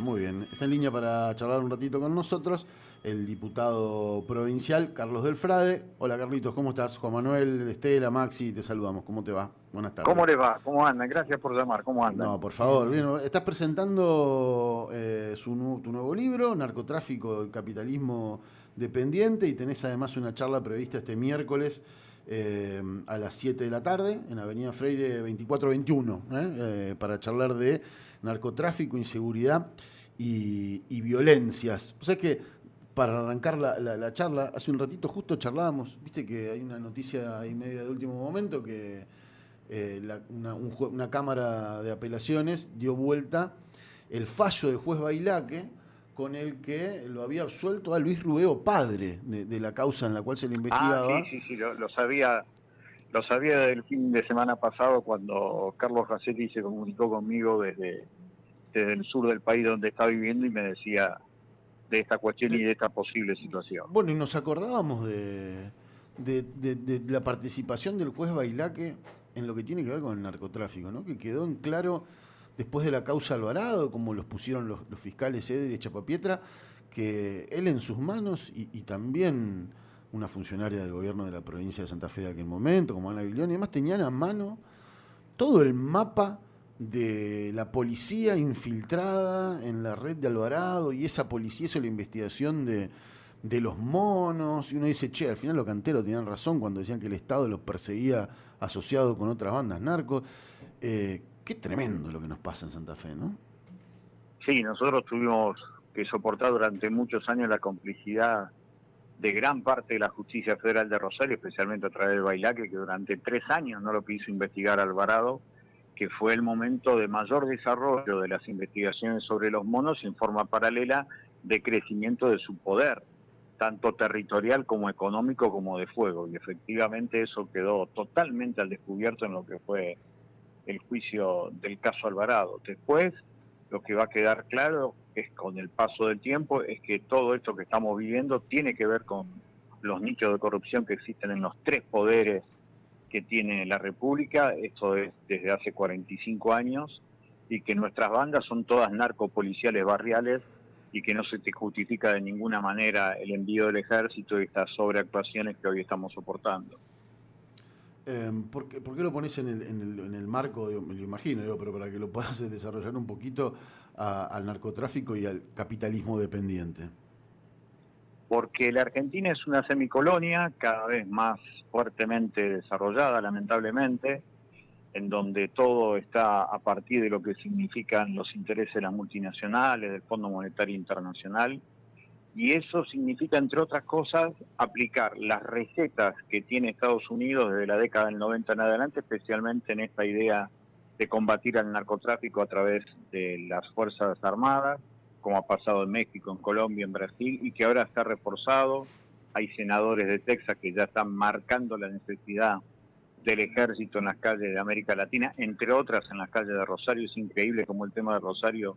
muy bien. Está en línea para charlar un ratito con nosotros el diputado provincial Carlos Delfrade. Hola Carlitos, ¿cómo estás? Juan Manuel, Estela, Maxi, te saludamos. ¿Cómo te va? Buenas ¿Cómo tardes. les va? ¿Cómo andan? Gracias por llamar. ¿Cómo andan? No, por favor, bien. Estás presentando tu nuevo libro, Narcotráfico y Capitalismo Dependiente, y tenés además una charla prevista este miércoles a las 7 de la tarde en Avenida Freire 2421, para charlar de narcotráfico, inseguridad y violencias. O sea que para arrancar la charla, hace un ratito justo charlábamos, viste que hay una noticia ahí media de último momento que una cámara de apelaciones dio vuelta el fallo del juez Bailaque con el que lo había absuelto a Luis Rubeo, padre de la causa en la cual se le Ah, sí, investigaba. sí, sí, lo sabía. Lo sabía del fin de semana pasado cuando Carlos Racetti se comunicó conmigo desde el sur del país donde está viviendo y me decía de esta cuestión y De- de esta posible situación. bueno, y nos acordábamos de la participación del juez Bailaque en lo que tiene que ver con el narcotráfico, ¿no? Que quedó en claro después de la causa Alvarado, como los pusieron los fiscales Eder y Chapapietra, que él en sus manos y también una funcionaria del gobierno de la provincia de Santa Fe de aquel momento, como Ana Biglione, y además tenían a mano todo el mapa de la policía infiltrada en la red de Alvarado, y esa policía hizo la investigación de los monos, y uno dice, che, al final los canteros tenían razón cuando decían que el Estado los perseguía asociado con otras bandas narcos. Qué tremendo lo que nos pasa en Santa Fe, ¿no? Sí, nosotros tuvimos que soportar durante muchos años la complicidad de gran parte de la justicia federal de Rosario, especialmente a través del Bailaque, que durante 3 años no lo quiso investigar Alvarado, que fue el momento de mayor desarrollo de las investigaciones sobre los monos en forma paralela de crecimiento de su poder, tanto territorial como económico como de fuego. Y efectivamente eso quedó totalmente al descubierto en lo que fue el juicio del caso Alvarado. Después, lo que va a quedar claro es con el paso del tiempo es que todo esto que estamos viviendo tiene que ver con los nichos de corrupción que existen en los tres poderes que tiene la República. Esto es desde hace 45 años, y que nuestras bandas son todas narcopoliciales barriales y que no se te justifica de ninguna manera el envío del ejército y estas sobreactuaciones que hoy estamos soportando. ¿Por qué lo pones en el marco, me lo imagino, pero para que lo puedas desarrollar un poquito al narcotráfico y al capitalismo dependiente? Porque la Argentina es una semicolonia cada vez más fuertemente desarrollada, lamentablemente, en donde todo está a partir de lo que significan los intereses de las multinacionales, del Fondo Monetario Internacional, y eso significa, entre otras cosas, aplicar las recetas que tiene Estados Unidos desde la década del 90 en adelante, especialmente en esta idea de combatir al narcotráfico a través de las Fuerzas Armadas, como ha pasado en México, en Colombia, en Brasil, y que ahora está reforzado. Hay senadores de Texas que ya están marcando la necesidad del ejército en las calles de América Latina, entre otras en las calles de Rosario. Es increíble cómo el tema de Rosario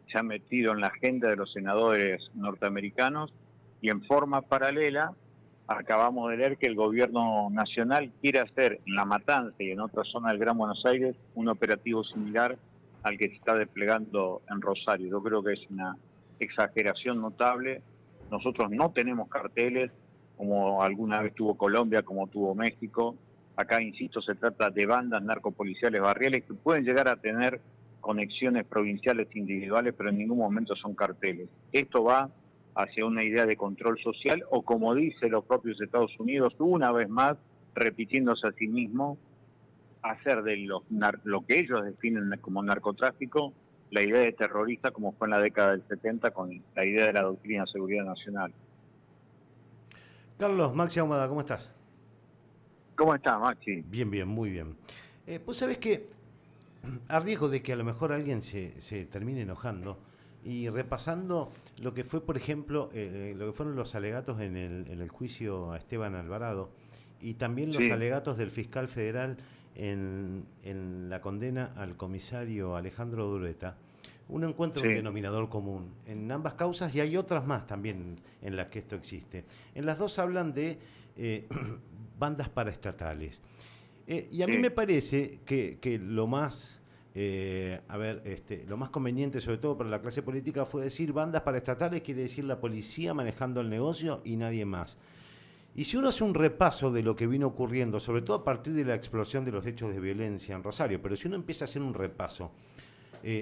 se ha metido en la agenda de los senadores norteamericanos, y en forma paralela acabamos de leer que el gobierno nacional quiere hacer en La Matanza y en otras zonas del Gran Buenos Aires un operativo similar al que se está desplegando en Rosario. Yo creo que es una exageración notable. Nosotros no tenemos carteles como alguna vez tuvo Colombia, como tuvo México. Acá, insisto, se trata de bandas narcopoliciales barriales que pueden llegar a tener conexiones provinciales individuales, pero en ningún momento son carteles. Esto va hacia una idea de control social, o como dice los propios Estados Unidos, una vez más, repitiéndose a sí mismo, hacer de lo que ellos definen como narcotráfico la idea de terrorista, como fue en la década del 70 con la idea de la doctrina de seguridad nacional. Carlos, Maxi Ahumada, ¿cómo estás? ¿Cómo está, Maxi? Bien, bien, muy bien. Pues sabés que, a riesgo de que a lo mejor alguien se termine enojando, y repasando lo que fue, por ejemplo, lo que fueron los alegatos en el juicio a Esteban Alvarado, y también los Sí, alegatos del fiscal federal en la condena al comisario Alejandro Dureta, uno encuentra un sí, denominador común en ambas causas, y hay otras más también en las que esto existe. En las dos hablan de bandas paraestatales. Y a mí me sí, parece que lo más lo más conveniente, sobre todo para la clase política, fue decir bandas paraestatales, quiere decir la policía manejando el negocio y nadie más. Y si uno hace un repaso de lo que vino ocurriendo, sobre todo a partir de la explosión de los hechos de violencia en Rosario, pero si uno empieza a hacer un repaso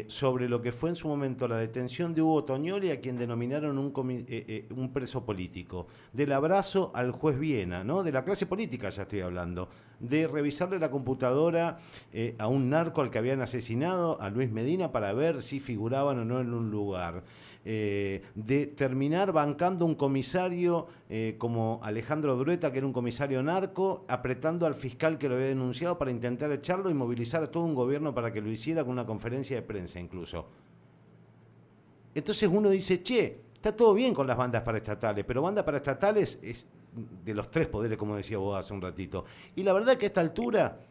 sobre lo que fue en su momento la detención de Hugo Tognoli, a quien denominaron un preso político, del abrazo al juez Viena, ¿no? De la clase política ya estoy hablando, de revisarle la computadora a un narco al que habían asesinado, a Luis Medina, para ver si figuraban o no en un lugar. De terminar bancando un comisario como Alejandro Drueta, que era un comisario narco, apretando al fiscal que lo había denunciado para intentar echarlo y movilizar a todo un gobierno para que lo hiciera, con una conferencia de prensa incluso. Entonces uno dice, che, está todo bien con las bandas paraestatales, pero bandas paraestatales es de los tres poderes, como decía vos hace un ratito. Y la verdad que a esta altura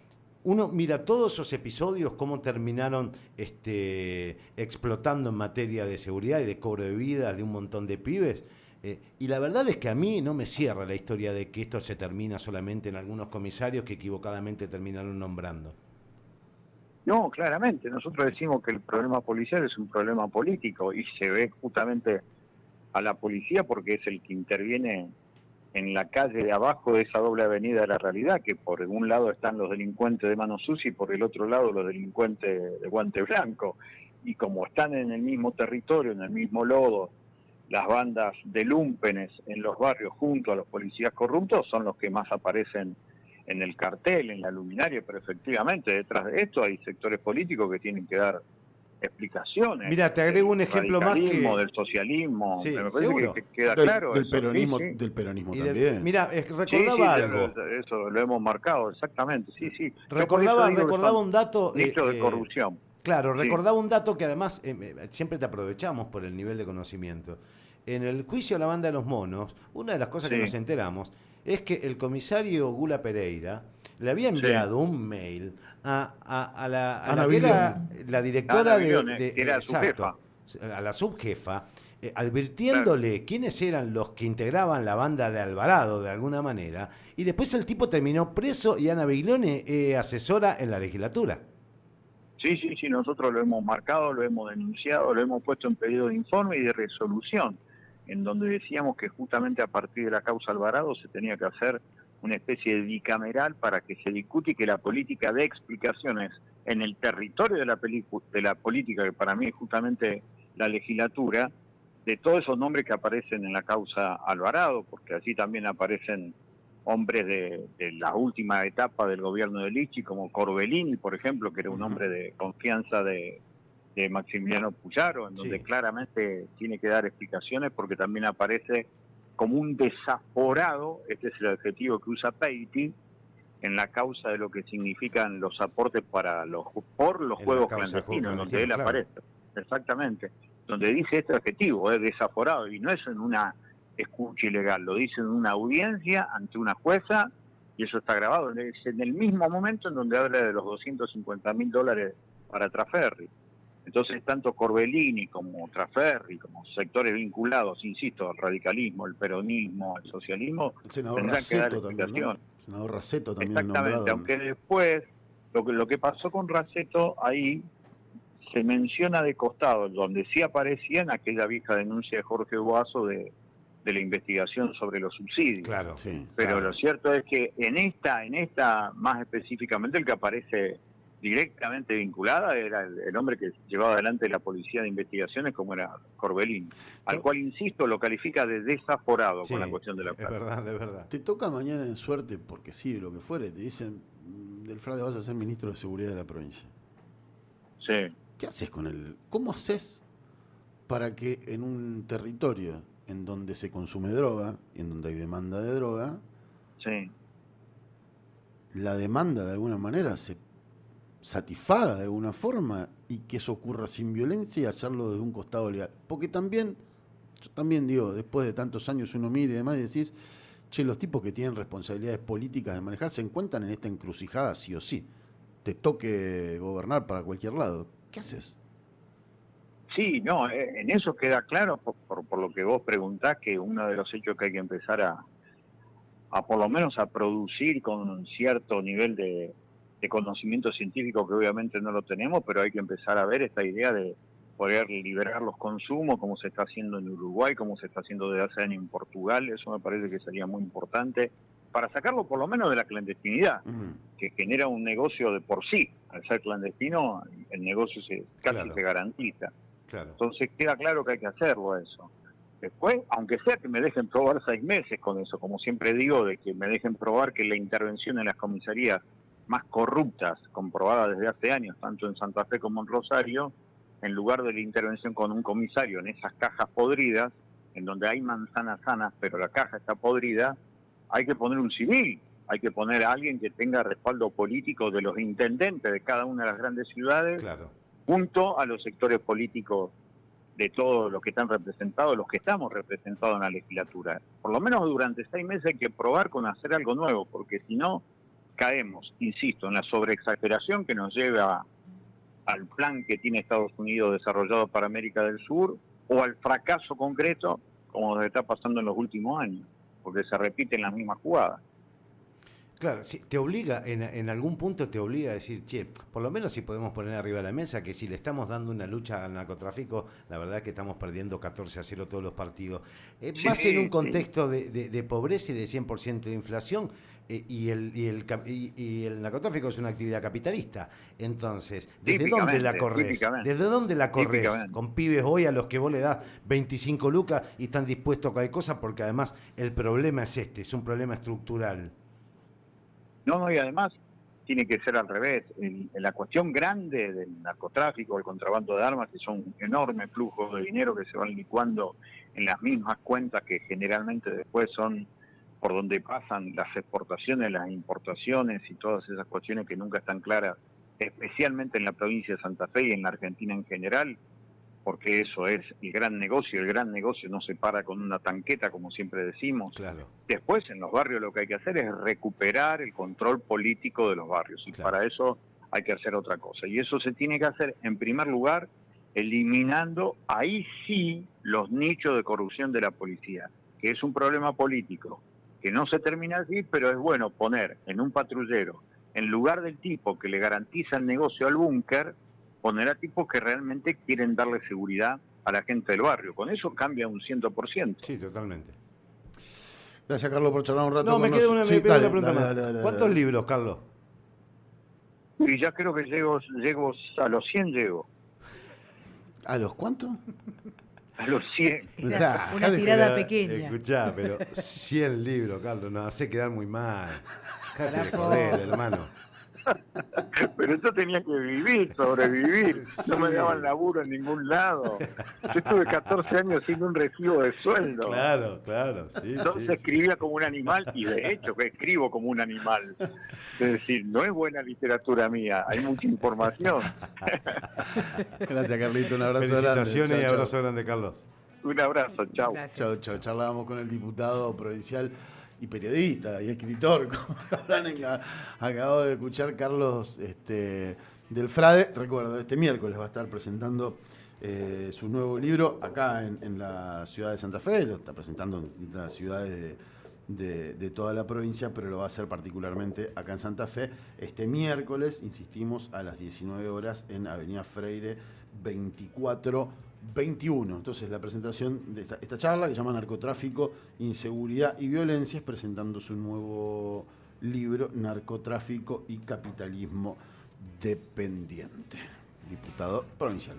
uno mira todos esos episodios, cómo terminaron explotando en materia de seguridad y de cobro de vidas de un montón de pibes. Y la verdad es que a mí no me cierra la historia de que esto se termina solamente en algunos comisarios que equivocadamente terminaron nombrando. No, claramente. Nosotros decimos que el problema policial es un problema político y se ve justamente a la policía porque es el que interviene en la calle de abajo de esa doble avenida de la realidad, que por un lado están los delincuentes de mano sucia y por el otro lado los delincuentes de guante blanco. Y como están en el mismo territorio, en el mismo lodo, las bandas de lúmpenes en los barrios junto a los policías corruptos son los que más aparecen en el cartel, en la luminaria, pero efectivamente detrás de esto hay sectores políticos que tienen que dar explicaciones. Mira, te agrego un ejemplo más que del socialismo, sí, me parece seguro. que queda claro del eso. peronismo, Sí, sí. del peronismo Y también. mira, recordaba algo. Eso lo hemos marcado, exactamente, sí. Recordaba un dato. Nichos de corrupción. Claro, Sí. recordaba un dato que además siempre te aprovechamos por el nivel de conocimiento. En el juicio a la banda de los monos, una de las cosas que nos enteramos es que el comisario Gula Pereira le había enviado un mail a la que era la directora que era su jefa. a la subjefa, advirtiéndole quiénes eran los que integraban la banda de Alvarado de alguna manera, y después el tipo terminó preso y Ana Biglione asesora en la legislatura. Sí, nosotros lo hemos marcado, lo hemos denunciado, lo hemos puesto en pedido de informe y de resolución, en donde decíamos que justamente a partir de la causa Alvarado se tenía que hacer una especie de bicameral para que se discute y que la política dé explicaciones en el territorio de la política, que para mí es justamente la legislatura, de todos esos nombres que aparecen en la causa Alvarado, porque allí también aparecen hombres de la última etapa del gobierno de Lichi, como Corbellini, por ejemplo, que era un hombre de confianza de Maximiliano Puyaro, en donde claramente tiene que dar explicaciones, porque también aparece como un desaforado, este es el adjetivo que usa Peiti, en la causa de lo que significan los aportes por los juegos clandestinos, donde él aparece. Exactamente. Donde dice este adjetivo, es desaforado, y no es en una escucha ilegal, lo dice en una audiencia ante una jueza, y eso está grabado. Es en el mismo momento en donde habla de los $250.000 para Traferri. Entonces, tanto Corbellini como Traferri, como sectores vinculados, insisto, al radicalismo, al peronismo, al socialismo, el senador tendrán que dar Raceto explicación. también, ¿no? El senador Raceto también. Exactamente, nombrado. aunque después, lo que pasó con Raceto, ahí se menciona de costado, donde sí aparecía en aquella vieja denuncia de Jorge Boazo de la investigación sobre los subsidios. Claro, sí. Pero claro. lo cierto es que en esta más específicamente, el que aparece directamente vinculada era el hombre que llevaba adelante la policía de investigaciones, como era Corbellini, al cual, insisto, lo califica de desaforado con la cuestión de la plata. Es verdad. Te toca mañana en suerte, porque sí, lo que fuere, te dicen, Delfrade, vas a ser ministro de Seguridad de la provincia. Sí. ¿Qué haces con él? ¿Cómo haces para que en un territorio en donde se consume droga, y en donde hay demanda de droga, Sí. la demanda de alguna manera se satisfaga de alguna forma y que eso ocurra sin violencia y hacerlo desde un costado legal? Porque también, yo también digo, después de tantos años uno mira y demás y decís, che, los tipos que tienen responsabilidades políticas de manejar se encuentran en esta encrucijada sí o sí. Te toque gobernar para cualquier lado. ¿Qué haces? Sí, no, en eso queda claro, por lo que vos preguntás, que uno de los hechos que hay que empezar a por lo menos a producir con un cierto nivel de conocimiento científico que obviamente no lo tenemos, pero hay que empezar a ver esta idea de poder liberar los consumos, como se está haciendo en Uruguay, como se está haciendo desde hace años en Portugal. Eso me parece que sería muy importante para sacarlo por lo menos de la clandestinidad, que genera un negocio de por sí. Al ser clandestino, el negocio casi se garantiza. Claro. Entonces queda claro que hay que hacerlo eso. Después, aunque sea que me dejen probar 6 meses con eso, como siempre digo, de que me dejen probar que la intervención en las comisarías más corruptas, comprobada desde hace años, tanto en Santa Fe como en Rosario, en lugar de la intervención con un comisario en esas cajas podridas, en donde hay manzanas sanas, pero la caja está podrida, hay que poner un civil, hay que poner a alguien que tenga respaldo político de los intendentes de cada una de las grandes ciudades, claro, junto a los sectores políticos de todos los que están representados, los que estamos representados en la legislatura. Por lo menos durante 6 meses hay que probar con hacer algo nuevo, porque si no, caemos, insisto, en la sobreexageración que nos lleva al plan que tiene Estados Unidos desarrollado para América del Sur, o al fracaso concreto, como nos está pasando en los últimos años, porque se repiten las mismas jugadas. Claro, sí, te obliga, en algún punto te obliga a decir, che, por lo menos si podemos poner arriba de la mesa que si le estamos dando una lucha al narcotráfico, la verdad es que estamos perdiendo 14-0 todos los partidos. Más en un contexto de pobreza y de 100% de inflación, y el narcotráfico es una actividad capitalista. Entonces, ¿desde dónde la corres? ¿Desde dónde la corres? Con pibes hoy a los que vos le das 25 lucas y están dispuestos a cualquier cosa, porque además el problema es un problema estructural. No, y además tiene que ser al revés. La cuestión grande del narcotráfico, el contrabando de armas, que son enormes flujos de dinero que se van licuando en las mismas cuentas que generalmente después son por donde pasan las exportaciones, las importaciones y todas esas cuestiones que nunca están claras, especialmente en la provincia de Santa Fe y en la Argentina en general, porque eso es el gran negocio no se para con una tanqueta, como siempre decimos. Claro. Después, en los barrios lo que hay que hacer es recuperar el control político de los barrios, y claro, para eso hay que hacer otra cosa. Y eso se tiene que hacer, en primer lugar, eliminando, ahí sí, los nichos de corrupción de la policía, que es un problema político, que no se termina así, pero es bueno poner en un patrullero, en lugar del tipo que le garantiza el negocio al búnker, poner a tipos que realmente quieren darle seguridad a la gente del barrio. Con eso cambia un 100%. Sí, totalmente. Gracias, Carlos, por charlar un rato. No, me queda una pregunta más. Dale. ¿Cuántos libros, Carlos? Y ya creo que llego a los 100 llego. ¿A los cuántos? A los 100. Una tirada pequeña. Escuchá, pero 100 libros, Carlos, nos hace quedar muy mal. Cállate de joder, hermano. Pero yo tenía que sobrevivir. No me daban laburo en ningún lado. Yo estuve 14 años sin un recibo de sueldo. Claro, sí. Entonces escribía como un animal, y de hecho que escribo como un animal. Es decir, no es buena literatura mía, hay mucha información. Gracias, Carlito, un abrazo grande. Felicitaciones y abrazo grande, Carlos. Un abrazo, chau. Chau. Charlábamos con el diputado provincial y periodista y escritor, como habrán acabado de escuchar, Carlos del Frade. Recuerdo, este miércoles va a estar presentando su nuevo libro acá en la ciudad de Santa Fe. Lo está presentando en las ciudades de toda la provincia, pero lo va a hacer particularmente acá en Santa Fe. Este miércoles, insistimos, a las 19 horas en Avenida Freire 2421. Entonces, la presentación de esta charla, que se llama Narcotráfico, Inseguridad y Violencia, es presentando su nuevo libro, Narcotráfico y Capitalismo Dependiente. Diputado provincial.